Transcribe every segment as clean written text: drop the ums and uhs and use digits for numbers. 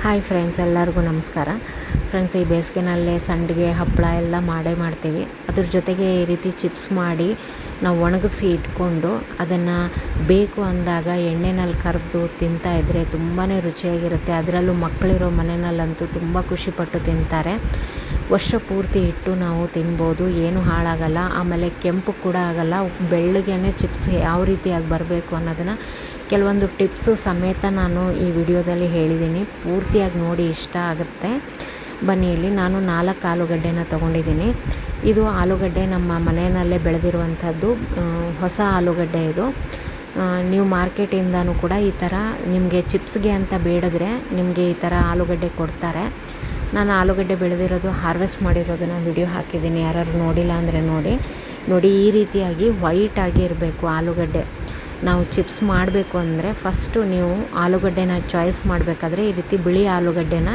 Hi friends, ಎಲ್ಲರಿಗೂ ನಮಸ್ಕಾರ. Friends, ಈ ಬೇಸಿಗೆನಲ್ಲೇ ಸಂಡಿಗೆ ಹಪ್ಪಳ ಎಲ್ಲ ಮಾಡ್ತೀವಿ. ಅದ್ರ ಜೊತೆಗೆ ಈ ರೀತಿ ಚಿಪ್ಸ್ ಮಾಡಿ ನಾವು ಒಣಗಿಸಿ ಇಟ್ಕೊಂಡು ಅದನ್ನು ಬೇಕು ಅಂದಾಗ ಎಣ್ಣೆನಲ್ಲಿ ಕರೆದು ತಿಂತಾಯಿದ್ರೆ ತುಂಬಾ ರುಚಿಯಾಗಿರುತ್ತೆ. ಅದರಲ್ಲೂ ಮಕ್ಕಳಿರೋ ಮನೆಯಲ್ಲಂತೂ ತುಂಬ ಖುಷಿಪಟ್ಟು ತಿಂತಾರೆ. ವರ್ಷ ಪೂರ್ತಿ ಇಟ್ಟು ನಾವು ತಿನ್ಬೋದು, ಏನು ಹಾಳಾಗಲ್ಲ. ಆಮೇಲೆ ಕೆಂಪು ಕೂಡ ಆಗಲ್ಲ. ಬೆಳ್ಳಗೆ ಚಿಪ್ಸ್ ಯಾವ ರೀತಿಯಾಗಿ ಬರಬೇಕು ಅನ್ನೋದನ್ನು ಕೆಲವೊಂದು ಟಿಪ್ಸು ಸಮೇತ ನಾನು ಈ ವಿಡಿಯೋದಲ್ಲಿ ಹೇಳಿದ್ದೀನಿ. ಪೂರ್ತಿಯಾಗಿ ನೋಡಿ, ಇಷ್ಟ ಆಗುತ್ತೆ. ಬನ್ನಿ, ಇಲ್ಲಿ ನಾನು 4 ಆಲೂಗಡ್ಡೆನ ತೊಗೊಂಡಿದ್ದೀನಿ. ಇದು ಆಲೂಗಡ್ಡೆ ನಮ್ಮ ಮನೆಯಲ್ಲೇ ಬೆಳೆದಿರುವಂಥದ್ದು, ಹೊಸ ಆಲೂಗಡ್ಡೆ ಇದು. ನೀವು ಮಾರ್ಕೆಟಿಂದನೂ ಕೂಡ ಈ ಥರ ನಿಮಗೆ ಚಿಪ್ಸ್ಗೆ ಅಂತ ಬೇಡಿದ್ರೆ ನಿಮಗೆ ಈ ಥರ ಆಲೂಗಡ್ಡೆ ಕೊಡ್ತಾರೆ. ನಾನು ಆಲೂಗಡ್ಡೆ ಬೆಳೆದಿರೋದು, ಹಾರ್ವೆಸ್ಟ್ ಮಾಡಿರೋದನ್ನು ವಿಡಿಯೋ ಹಾಕಿದ್ದೀನಿ. ಯಾರು ನೋಡಿಲ್ಲ ಅಂದರೆ ನೋಡಿ. ಈ ರೀತಿಯಾಗಿ ವೈಟಾಗಿ ಇರಬೇಕು ಆಲೂಗಡ್ಡೆ. ನಾವು ಚಿಪ್ಸ್ ಮಾಡಬೇಕು ಅಂದರೆ ಫಸ್ಟು ನೀವು ಆಲೂಗಡ್ಡೆನ ಚಾಯ್ಸ್ ಮಾಡಬೇಕಾದ್ರೆ ಈ ರೀತಿ ಬಿಳಿ ಆಲೂಗಡ್ಡೆನ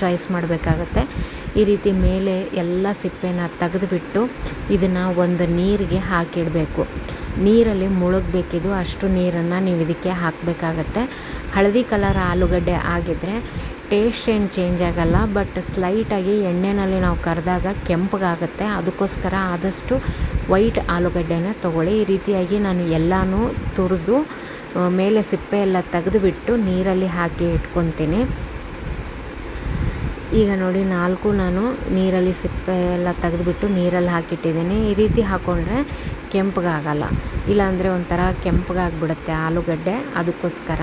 ಚಾಯ್ಸ್ ಮಾಡಬೇಕಾಗತ್ತೆ. ಈ ರೀತಿ ಮೇಲೆ ಎಲ್ಲ ಸಿಪ್ಪೆನ ತೆಗೆದುಬಿಟ್ಟು ಇದನ್ನು ಒಂದು ನೀರಿಗೆ ಹಾಕಿಡಬೇಕು. ನೀರಲ್ಲಿ ಮುಳುಗಬೇಕಿದು, ಅಷ್ಟು ನೀರನ್ನು ನೀವು ಇದಕ್ಕೆ ಹಾಕಬೇಕಾಗತ್ತೆ. ಹಳದಿ ಕಲರ್ ಆಲೂಗಡ್ಡೆ ಆಗಿದ್ದರೆ ಟೇಸ್ಟ್ ಏನು ಚೇಂಜ್ ಆಗೋಲ್ಲ, ಬಟ್ ಸ್ಲೈಟಾಗಿ ಎಣ್ಣೆಯಲ್ಲಿ ನಾವು ಕರೆದಾಗ ಕೆಂಪಗಾಗುತ್ತೆ. ಅದಕ್ಕೋಸ್ಕರ ಆದಷ್ಟು ವೈಟ್ ಆಲೂಗಡ್ಡೆನ ತೊಗೊಳ್ಳಿ. ಈ ರೀತಿಯಾಗಿ ನಾನು ಎಲ್ಲನೂ ತುರಿದು ಮೇಲೆ ಸಿಪ್ಪೆ ಎಲ್ಲ ತೆಗೆದುಬಿಟ್ಟು ನೀರಲ್ಲಿ ಹಾಕಿ ಇಟ್ಕೊತೀನಿ. ಈಗ ನೋಡಿ, 4 ನಾನು ನೀರಲ್ಲಿ ಸಿಪ್ಪೆ ಎಲ್ಲ ತೆಗೆದುಬಿಟ್ಟು ನೀರಲ್ಲಿ ಹಾಕಿಟ್ಟಿದ್ದೀನಿ. ಈ ರೀತಿ ಹಾಕ್ಕೊಂಡ್ರೆ ಕೆಂಪಗಾಗಲ್ಲ, ಇಲ್ಲಾಂದರೆ ಒಂಥರ ಕೆಂಪಗಾಗ್ಬಿಡುತ್ತೆ ಆಲೂಗಡ್ಡೆ. ಅದಕ್ಕೋಸ್ಕರ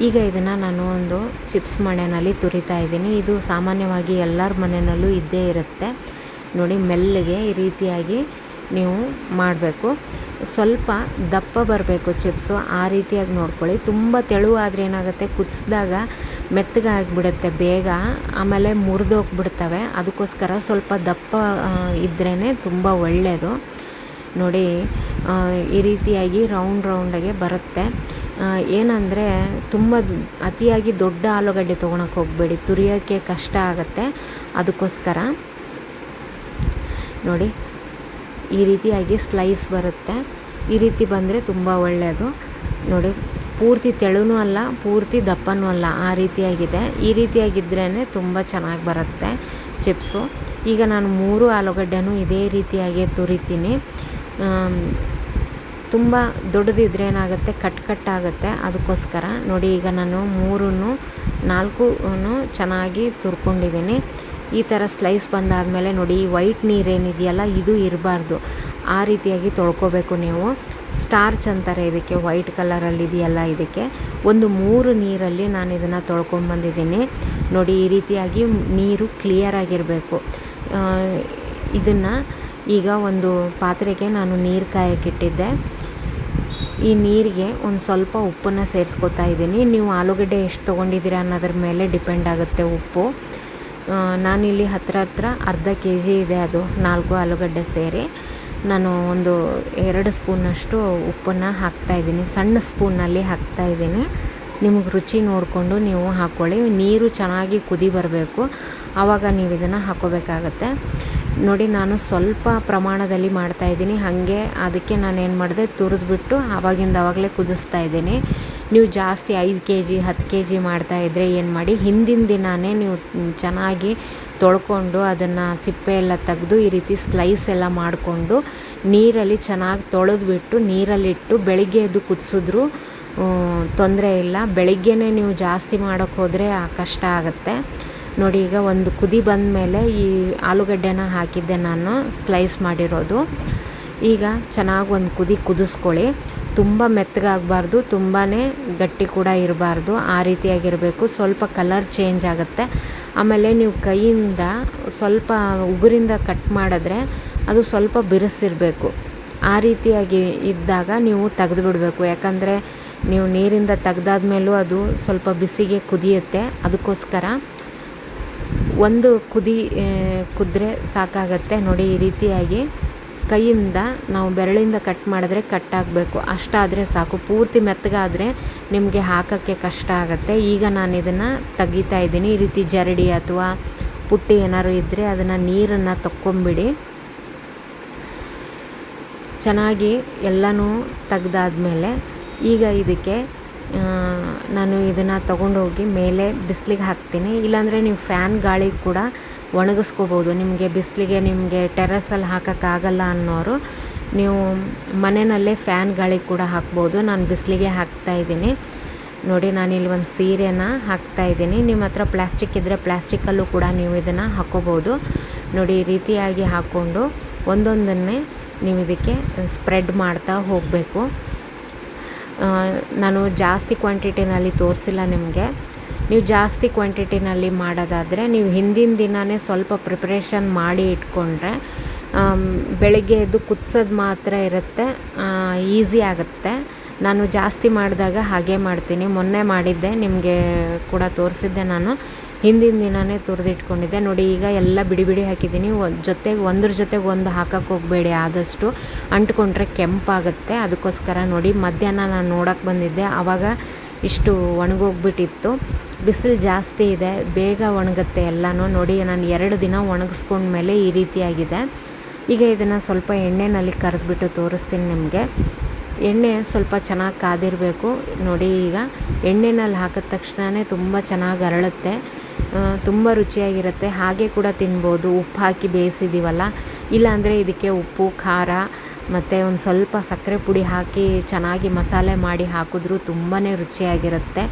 ಈಗ ಇದನ್ನು ನಾನು ಒಂದು ಚಿಪ್ಸ್ ಮಣೆಯಲ್ಲಿ ತುರಿತಾ ಇದ್ದೀನಿ. ಇದು ಸಾಮಾನ್ಯವಾಗಿ ಎಲ್ಲರ ಮನೆಯಲ್ಲೂ ಇದ್ದೇ ಇರುತ್ತೆ. ನೋಡಿ, ಮೆಲ್ಲಗೆ ಈ ರೀತಿಯಾಗಿ ನೀವು ಮಾಡಬೇಕು. ಸ್ವಲ್ಪ ದಪ್ಪ ಬರಬೇಕು ಚಿಪ್ಸು, ಆ ರೀತಿಯಾಗಿ ನೋಡ್ಕೊಳ್ಳಿ. ತುಂಬ ತೆಳುವಾದರೆ ಏನಾಗುತ್ತೆ, ಕುದಿಸಿದಾಗ ಮೆತ್ತಗಾಗಿಬಿಡುತ್ತೆ ಬೇಗ, ಆಮೇಲೆ ಮುರಿದೋಗ್ಬಿಡ್ತವೆ. ಅದಕ್ಕೋಸ್ಕರ ಸ್ವಲ್ಪ ದಪ್ಪ ಇದ್ರೇ ತುಂಬ ಒಳ್ಳೆಯದು. ನೋಡಿ, ಈ ರೀತಿಯಾಗಿ ರೌಂಡಾಗೆ ಬರುತ್ತೆ. ಏನಂದರೆ ತುಂಬ ಅತಿಯಾಗಿ ದೊಡ್ಡ ಆಲೂಗಡ್ಡೆ ತೊಗೊಳಕ್ಕೆ ಹೋಗಬೇಡಿ, ತುರಿಯೋಕ್ಕೆ ಕಷ್ಟ ಆಗುತ್ತೆ. ಅದಕ್ಕೋಸ್ಕರ ನೋಡಿ, ಈ ರೀತಿಯಾಗಿ ಸ್ಲೈಸ್ ಬರುತ್ತೆ. ಈ ರೀತಿ ಬಂದರೆ ತುಂಬ ಒಳ್ಳೆಯದು. ನೋಡಿ, ಪೂರ್ತಿ ತೆಳುನೂ ಅಲ್ಲ, ಪೂರ್ತಿ ದಪ್ಪನೂ ಅಲ್ಲ, ಆ ರೀತಿಯಾಗಿದೆ. ಈ ರೀತಿಯಾಗಿದ್ರೇ ತುಂಬ ಚೆನ್ನಾಗಿ ಬರುತ್ತೆ ಚಿಪ್ಸು. ಈಗ ನಾನು 3 ಆಲೂಗಡ್ಡೆನೂ ಇದೇ ರೀತಿಯಾಗಿ ತುರಿತೀನಿ. ತುಂಬ ದೊಡ್ಡದಿದ್ರೆ ಏನಾಗುತ್ತೆ, ಕಟ್ಟಾಗುತ್ತೆ. ಅದಕ್ಕೋಸ್ಕರ ನೋಡಿ, ಈಗ ನಾನು 4 ಚೆನ್ನಾಗಿ ತುರ್ಕೊಂಡಿದ್ದೀನಿ. ಈ ಥರ ಸ್ಲೈಸ್ ಬಂದಾದಮೇಲೆ ನೋಡಿ, ಈ ವೈಟ್ ನೀರೇನಿದೆಯಲ್ಲ ಇದು ಇರಬಾರ್ದು. ಆ ರೀತಿಯಾಗಿ ತೊಳ್ಕೊಬೇಕು ನೀವು. ಸ್ಟಾರ್ಚ್ ಅಂತಾರೆ ಇದಕ್ಕೆ, ವೈಟ್ ಕಲರಲ್ಲಿ ಇದೆಯಲ್ಲ ಇದಕ್ಕೆ. ಒಂದು 3 ನೀರಲ್ಲಿ ನಾನು ಇದನ್ನು ತೊಳ್ಕೊಂಡ್ಬಂದಿದ್ದೀನಿ. ನೋಡಿ, ಈ ರೀತಿಯಾಗಿ ನೀರು ಕ್ಲಿಯರ್ ಆಗಿರಬೇಕು. ಇದನ್ನು ಈಗ ಒಂದು ಪಾತ್ರೆಗೆ ನಾನು ನೀರು ಕಾಯಕ್ಕಿಟ್ಟಿದ್ದೆ. ಈ ನೀರಿಗೆ ಒಂದು ಸ್ವಲ್ಪ ಉಪ್ಪನ್ನು ಸೇರಿಸ್ಕೊತಾ ಇದ್ದೀನಿ. ನೀವು ಆಲೂಗಡ್ಡೆ ಎಷ್ಟು ತೊಗೊಂಡಿದ್ದೀರಾ ಅನ್ನೋದ್ರ ಮೇಲೆ ಡಿಪೆಂಡ್ ಆಗುತ್ತೆ ಉಪ್ಪು. ನಾನಿಲ್ಲಿ ಹತ್ರ ಅರ್ಧ kg ಇದೆ, ಅದು 4 ಆಲೂಗಡ್ಡೆ ಸೇರಿ. ನಾನು ಒಂದು 2 ಸ್ಪೂನಷ್ಟು ಉಪ್ಪನ್ನು ಹಾಕ್ತಾಯಿದ್ದೀನಿ, ಸಣ್ಣ ಸ್ಪೂನಲ್ಲಿ ಹಾಕ್ತಾಯಿದ್ದೀನಿ. ನಿಮಗೆ ರುಚಿ ನೋಡಿಕೊಂಡು ನೀವು ಹಾಕ್ಕೊಳ್ಳಿ. ನೀರು ಚೆನ್ನಾಗಿ ಕುದಿ ಬರಬೇಕು, ಆವಾಗ ನೀವು ಇದನ್ನು ಹಾಕ್ಕೋಬೇಕಾಗತ್ತೆ. ನೋಡಿ, ನಾನು ಸ್ವಲ್ಪ ಪ್ರಮಾಣದಲ್ಲಿ ಮಾಡ್ತಾಯಿದ್ದೀನಿ. ಹಾಗೆ ಅದಕ್ಕೆ ನಾನು ಏನು ಮಾಡಿದೆ, ತುರಿದ್ಬಿಟ್ಟು ಆವಾಗಲೇ ಕುದಿಸ್ತಾ ಇದ್ದೀನಿ. ನೀವು ಜಾಸ್ತಿ 5 kg 10 kg ಮಾಡ್ತಾಯಿದ್ರೆ ಏನು ಮಾಡಿ, ಹಿಂದಿನ ದಿನವೇ ನೀವು ಚೆನ್ನಾಗಿ ತೊಳ್ಕೊಂಡು ಅದನ್ನು ಸಿಪ್ಪೆ ಎಲ್ಲ ತೆಗೆದು ಈ ರೀತಿ ಸ್ಲೈಸ್ ಎಲ್ಲ ಮಾಡಿಕೊಂಡು ನೀರಲ್ಲಿ ಚೆನ್ನಾಗಿ ತೊಳೆದ್ಬಿಟ್ಟು ನೀರಲ್ಲಿಟ್ಟು ಬೆಳಿಗ್ಗೆ ಎದ್ದು ಕುದಿಸಿದ್ರೂ ತೊಂದರೆ ಇಲ್ಲ. ಬೆಳಿಗ್ಗೆನೇ ನೀವು ಜಾಸ್ತಿ ಮಾಡೋಕ್ಕೆ ಹೋದರೆ ಕಷ್ಟ ಆಗುತ್ತೆ. ನೋಡಿ, ಈಗ ಒಂದು ಕುದಿ ಬಂದ ಮೇಲೆ ಈ ಆಲೂಗಡ್ಡೆನ ಹಾಕಿದ್ದೆ ನಾನು, ಸ್ಲೈಸ್ ಮಾಡಿರೋದು. ಈಗ ಚೆನ್ನಾಗಿ ಒಂದು ಕುದಿಸ್ಕೊಳ್ಳಿ. ತುಂಬ ಮೆತ್ತಗಾಗಬಾರ್ದು, ತುಂಬಾ ಗಟ್ಟಿ ಕೂಡ ಇರಬಾರ್ದು, ಆ ರೀತಿಯಾಗಿರಬೇಕು. ಸ್ವಲ್ಪ ಕಲರ್ ಚೇಂಜ್ ಆಗುತ್ತೆ. ಆಮೇಲೆ ನೀವು ಕೈಯಿಂದ ಸ್ವಲ್ಪ ಉಗುರಿಂದ ಕಟ್ ಮಾಡಿದ್ರೆ ಅದು ಸ್ವಲ್ಪ ಬಿರುಸಿರಬೇಕು. ಆ ರೀತಿಯಾಗಿ ಇದ್ದಾಗ ನೀವು ತೆಗೆದುಬಿಡಬೇಕು. ಯಾಕಂದರೆ ನೀವು ನೀರಿಂದ ತೆಗ್ದಾದ್ಮೇಲೂ ಅದು ಸ್ವಲ್ಪ ಬಿಸಿಗೆ ಕುದಿಯುತ್ತೆ. ಅದಕ್ಕೋಸ್ಕರ ಒಂದು ಕುದ್ರೆ ಸಾಕಾಗತ್ತೆ. ನೋಡಿ, ಈ ರೀತಿಯಾಗಿ ಕೈಯಿಂದ ನಾವು ಬೆರಳಿಂದ ಕಟ್ ಮಾಡಿದ್ರೆ ಕಟ್ಟಾಗಬೇಕು, ಅಷ್ಟಾದರೆ ಸಾಕು. ಪೂರ್ತಿ ಮೆತ್ತಗಾದರೆ ನಿಮಗೆ ಹಾಕೋಕ್ಕೆ ಕಷ್ಟ ಆಗುತ್ತೆ. ಈಗ ನಾನು ಇದನ್ನು ತೆಗಿತಾ ಇದ್ದೀನಿ. ಈ ರೀತಿ ಜರಡಿ ಅಥವಾ ಪುಟ್ಟಿ ಏನಾದ್ರು ಇದ್ದರೆ ಅದನ್ನು ನೀರನ್ನು ತಕ್ಕೊಂಬಿಡಿ. ಚೆನ್ನಾಗಿ ಎಲ್ಲನೂ ತೆಗ್ದಾದ್ಮೇಲೆ ಈಗ ಇದಕ್ಕೆ ನಾನು ಇದನ್ನು ತೊಗೊಂಡೋಗಿ ಮೇಲೆ ಬಿಸಿಲಿಗೆ ಹಾಕ್ತೀನಿ. ಇಲ್ಲಾಂದರೆ ನೀವು ಫ್ಯಾನ್ ಗಾಳಿಗೆ ಕೂಡ ಒಣಗಿಸ್ಕೋಬೋದು. ನಿಮಗೆ ಬಿಸಿಲಿಗೆ ನಿಮಗೆ ಟೆರ್ರಸಲ್ಲಿ ಹಾಕೋಕ್ಕಾಗಲ್ಲ ಅನ್ನೋರು ನೀವು ಮನೆಯಲ್ಲೇ ಫ್ಯಾನ್ ಗಾಳಿಗೆ ಕೂಡ ಹಾಕ್ಬೋದು. ನಾನು ಬಿಸಿಲಿಗೆ ಹಾಕ್ತಾಯಿದ್ದೀನಿ. ನೋಡಿ, ನಾನಿಲ್ಲಿ ಒಂದು ಸೀರೆನ ಹಾಕ್ತಾಯಿದ್ದೀನಿ. ನಿಮ್ಮ ಹತ್ರ ಪ್ಲಾಸ್ಟಿಕ್ ಇದ್ದರೆ ಪ್ಲಾಸ್ಟಿಕ್ಕಲ್ಲೂ ಕೂಡ ನೀವು ಇದನ್ನು ಹಾಕ್ಕೋಬೋದು. ನೋಡಿ, ಈ ರೀತಿಯಾಗಿ ಹಾಕ್ಕೊಂಡು ಒಂದೊಂದನ್ನೇ ನೀವು ಇದಕ್ಕೆ ಸ್ಪ್ರೆಡ್ ಮಾಡ್ತಾ ಹೋಗಬೇಕು. ನಾನು ಜಾಸ್ತಿ ಕ್ವಾಂಟಿಟಿನಲ್ಲಿ ತೋರಿಸಿಲ್ಲ ನಿಮಗೆ. ನೀವು ಜಾಸ್ತಿ ಕ್ವಾಂಟಿಟಿನಲ್ಲಿ ಮಾಡೋದಾದರೆ ನೀವು ಹಿಂದಿನ ದಿನವೇ ಸ್ವಲ್ಪ ಪ್ರಿಪ್ರೇಷನ್ ಮಾಡಿ ಇಟ್ಕೊಂಡ್ರೆ ಬೆಳಗ್ಗೆ ಎದ್ದು ಕುದಿಸೋದು ಮಾತ್ರ ಇರುತ್ತೆ, ಈಸಿ ಆಗುತ್ತೆ. ನಾನು ಜಾಸ್ತಿ ಮಾಡಿದಾಗ ಹಾಗೆ ಮಾಡ್ತೀನಿ. ಮೊನ್ನೆ ಮಾಡಿದ್ದೆ, ನಿಮಗೆ ಕೂಡ ತೋರಿಸಿದ್ದೆ. ನಾನು ಹಿಂದಿನ ದಿನವೇ ತುರಿದಿಟ್ಕೊಂಡಿದ್ದೆ. ನೋಡಿ, ಈಗ ಎಲ್ಲ ಬಿಡಿ ಬಿಡಿ ಹಾಕಿದ್ದೀನಿ. ಒಂದ್ರ ಜೊತೆಗೆ ಒಂದು ಹಾಕಕ್ಕೆ ಹೋಗಬೇಡಿ, ಆದಷ್ಟು ಅಂಟ್ಕೊಂಡ್ರೆ ಕೆಂಪಾಗುತ್ತೆ. ಅದಕ್ಕೋಸ್ಕರ ನೋಡಿ, ಮಧ್ಯಾಹ್ನ ನಾನು ನೋಡೋಕ್ಕೆ ಬಂದಿದ್ದೆ, ಆವಾಗ ಇಷ್ಟು ಒಣಗೋಗ್ಬಿಟ್ಟಿತ್ತು. ಬಿಸಿಲು ಜಾಸ್ತಿ ಇದೆ, ಬೇಗ ಒಣಗುತ್ತೆ ಎಲ್ಲನೂ. ನೋಡಿ, ನಾನು 2 ದಿನ ಒಣಗಿಸ್ಕೊಂಡ್ಮೇಲೆ ಈ ರೀತಿಯಾಗಿದೆ. ಈಗ ಇದನ್ನು ಸ್ವಲ್ಪ ಎಣ್ಣೆಯಲ್ಲಿ ಕರೆದ್ಬಿಟ್ಟು ತೋರಿಸ್ತೀನಿ ನಿಮಗೆ. ಎಣ್ಣೆ ಸ್ವಲ್ಪ ಚೆನ್ನಾಗಿ ಕಾದಿರಬೇಕು. ನೋಡಿ, ಈಗ ಎಣ್ಣೆನಲ್ಲಿ ಹಾಕಿದ ತಕ್ಷಣವೇ ತುಂಬ ಚೆನ್ನಾಗಿ ಅರಳುತ್ತೆ, ತುಂಬ ರುಚಿಯಾಗಿರುತ್ತೆ. ಹಾಗೆ ಕೂಡ ತಿನ್ಬೋದು, ಉಪ್ಪು ಹಾಕಿ ಬೇಯಿಸಿದ್ದೀವಲ್ಲ. ಇಲ್ಲಾಂದರೆ ಇದಕ್ಕೆ ಉಪ್ಪು, ಖಾರ ಮತ್ತು ಒಂದು ಸ್ವಲ್ಪ ಸಕ್ಕರೆ ಪುಡಿ ಹಾಕಿ ಚೆನ್ನಾಗಿ ಮಸಾಲೆ ಮಾಡಿ ಹಾಕಿದ್ರೂ ತುಂಬಾ ರುಚಿಯಾಗಿರುತ್ತೆ.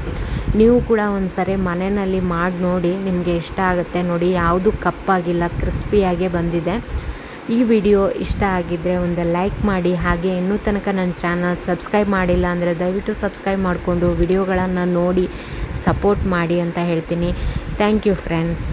ನೀವು ಕೂಡ ಒಂದು ಸರಿ ಮನೆಯಲ್ಲಿ ಮಾಡಿ ನೋಡಿ, ನಿಮಗೆ ಇಷ್ಟ ಆಗುತ್ತೆ. ನೋಡಿ, ಯಾವುದು ಕಪ್ಪಾಗಿಲ್ಲ, ಕ್ರಿಸ್ಪಿಯಾಗೇ ಬಂದಿದೆ. ಈ ವಿಡಿಯೋ ಇಷ್ಟ ಆಗಿದ್ದರೆ ಒಂದು ಲೈಕ್ ಮಾಡಿ. ಹಾಗೆ ಇನ್ನೂ ತನಕ ನನ್ನ ಚಾನಲ್ ಸಬ್ಸ್ಕ್ರೈಬ್ ಮಾಡಿಲ್ಲ ಅಂದರೆ ದಯವಿಟ್ಟು ಸಬ್ಸ್ಕ್ರೈಬ್ ಮಾಡಿಕೊಂಡು ವಿಡಿಯೋಗಳನ್ನು ನೋಡಿ ಸಪೋರ್ಟ್ ಮಾಡಿ ಅಂತ ಹೇಳ್ತೀನಿ. Thank you friends.